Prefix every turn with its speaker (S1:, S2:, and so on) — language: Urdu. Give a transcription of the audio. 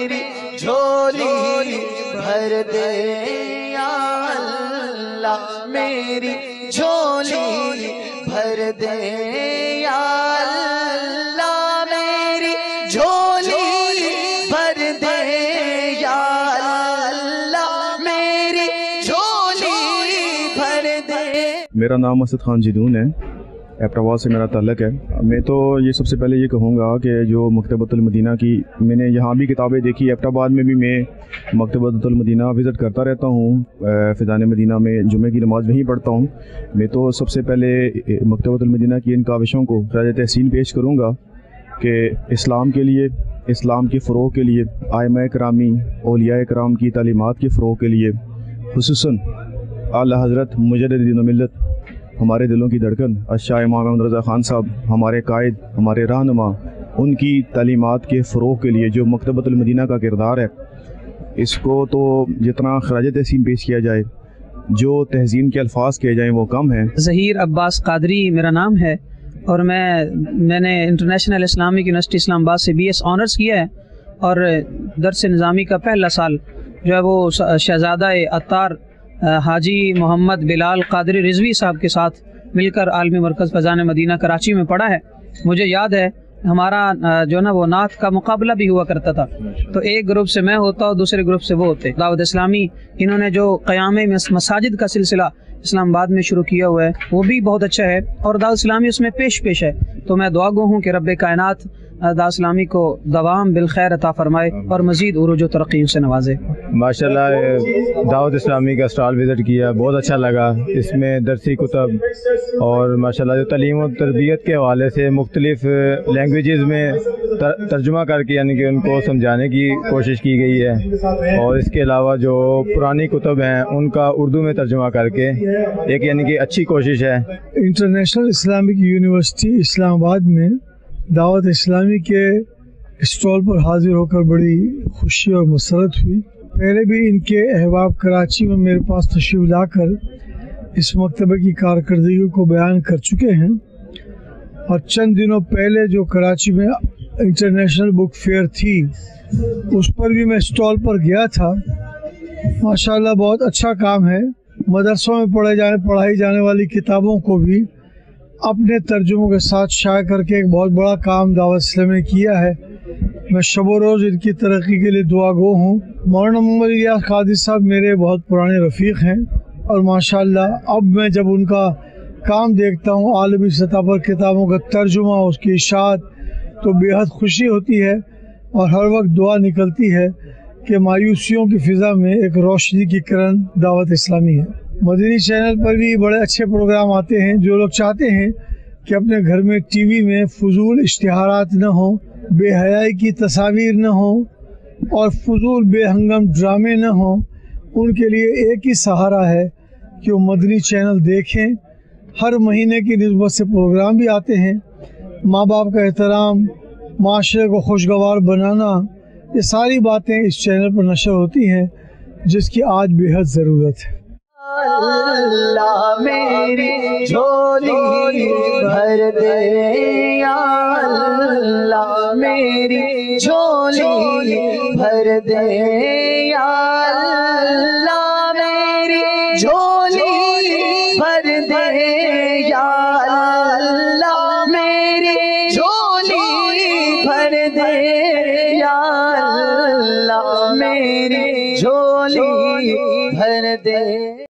S1: میری جھولی بھر دے یا اللہ میری جھولی بھر دے یا اللہ میری جھولی بھر دے یا اللہ میری جھولی بھر دے۔
S2: میرا نام اسد خان جدون ہے، ایبٹ آباد سے میرا تعلق ہے۔ میں تو یہ سب سے پہلے یہ کہوں گا کہ جو مکتبۃ المدینہ کی میں نے یہاں بھی کتابیں دیکھی، ایبٹ آباد میں بھی میں مکتبۃ المدینہ وزٹ کرتا رہتا ہوں، فیضان مدینہ میں جمعہ کی نماز وہیں پڑھتا ہوں۔ میں تو سب سے پہلے مکتبۃ المدینہ کی ان کاوشوں کو خراج تحسین پیش کروں گا کہ اسلام کے لیے، اسلام کے فروغ کے لیے، ائمہ کرامی اولیاء کرام کی تعلیمات کے فروغ کے لیے، خصوصاً اعلیٰ حضرت مجدد دین و ملت ہمارے دلوں کی دھڑکن شاہ امام محمد رضا خان صاحب، ہمارے قائد، ہمارے رہنما، ان کی تعلیمات کے فروغ کے لیے جو مکتبۃ المدینہ کا کردار ہے، اس کو تو جتنا خراج تحسین پیش کیا جائے، جو تہذین کے الفاظ کہے جائیں وہ کم ہیں۔
S3: ظہیر عباس قادری میرا نام ہے اور میں نے انٹرنیشنل اسلامک یونیورسٹی اسلام آباد سے BS آنرز کیا ہے اور درس نظامی کا پہلا سال جو ہے وہ شہزادہ عطار حاجی محمد بلال قادری رضوی صاحب کے ساتھ مل کر عالمی مرکز فیضان مدینہ کراچی میں پڑھا ہے۔ مجھے یاد ہے ہمارا جو نا وہ نعت کا مقابلہ بھی ہوا کرتا تھا، تو ایک گروپ سے میں ہوتا اور دوسرے گروپ سے وہ ہوتے۔ دعوت اسلامی انہوں نے جو قیام مساجد کا سلسلہ اسلام آباد میں شروع کیا ہوا ہے وہ بھی بہت اچھا ہے، اور دعوت اسلامی اس میں پیش ہے۔ تو میں دعا گو ہوں کہ رب کائنات دعوت اسلامی کو دوام بالخیر عطا فرمائے اور مزید عروج و ترقی سے نوازے۔
S4: ماشاءاللہ دعوت اسلامی کا اسٹال وزٹ کیا، بہت اچھا لگا۔ اس میں درسی کتب اور ماشاءاللہ جو تعلیم و تربیت کے حوالے سے مختلف لینگویجز میں ترجمہ کر کے یعنی کہ ان کو سمجھانے کی کوشش کی گئی ہے، اور اس کے علاوہ جو پرانی کتب ہیں ان کا اردو میں ترجمہ کر کے ایک یعنی کہ اچھی کوشش ہے۔
S5: انٹرنیشنل اسلامک یونیورسٹی اسلام آباد میں دعوت اسلامی کے اسٹال پر حاضر ہو کر بڑی خوشی اور مسرت ہوئی۔ پہلے بھی ان کے احباب کراچی میں میرے پاس تشریف لا کر اس مکتبہ کی کارکردگی کو بیان کر چکے ہیں، اور چند دنوں پہلے جو کراچی میں انٹرنیشنل بک فیئر تھی اس پر بھی میں اسٹال پر گیا تھا۔ ماشاءاللہ بہت اچھا کام ہے۔ مدرسوں میں پڑھائی جانے والی کتابوں کو بھی اپنے ترجموں کے ساتھ شائع کر کے ایک بہت بڑا کام دعوت اسلامی نے کیا ہے۔ میں شب و روز ان کی ترقی کے لیے دعا گو ہوں۔ مولانا محمد الیاس قادری صاحب میرے بہت پرانے رفیق ہیں، اور ماشاءاللہ اب میں جب ان کا کام دیکھتا ہوں عالمی سطح پر کتابوں کا ترجمہ، اس کی اشاعت، تو بے حد خوشی ہوتی ہے، اور ہر وقت دعا نکلتی ہے کہ مایوسیوں کی فضا میں ایک روشنی کی کرن دعوت اسلامی ہے۔ مدنی چینل پر بھی بڑے اچھے پروگرام آتے ہیں۔ جو لوگ چاہتے ہیں کہ اپنے گھر میں ٹی وی میں فضول اشتہارات نہ ہوں، بے حیائی کی تصاویر نہ ہوں، اور فضول بے ہنگم ڈرامے نہ ہوں، ان کے لیے ایک ہی سہارا ہے کہ وہ مدنی چینل دیکھیں۔ ہر مہینے کی نسبت سے پروگرام بھی آتے ہیں۔ ماں باپ کا احترام، معاشرے کو خوشگوار بنانا، یہ ساری باتیں اس چینل پر نشر ہوتی ہیں، جس کی آج بے حد ضرورت ہے۔
S1: اللہ میری جھولی بھر دے یا اللہ میری جھولی بھر دے یا اللہ میری جھولی بھر دے یا اللہ میری جھولی بھر دے یا اللہ میری جھولی بھر دے۔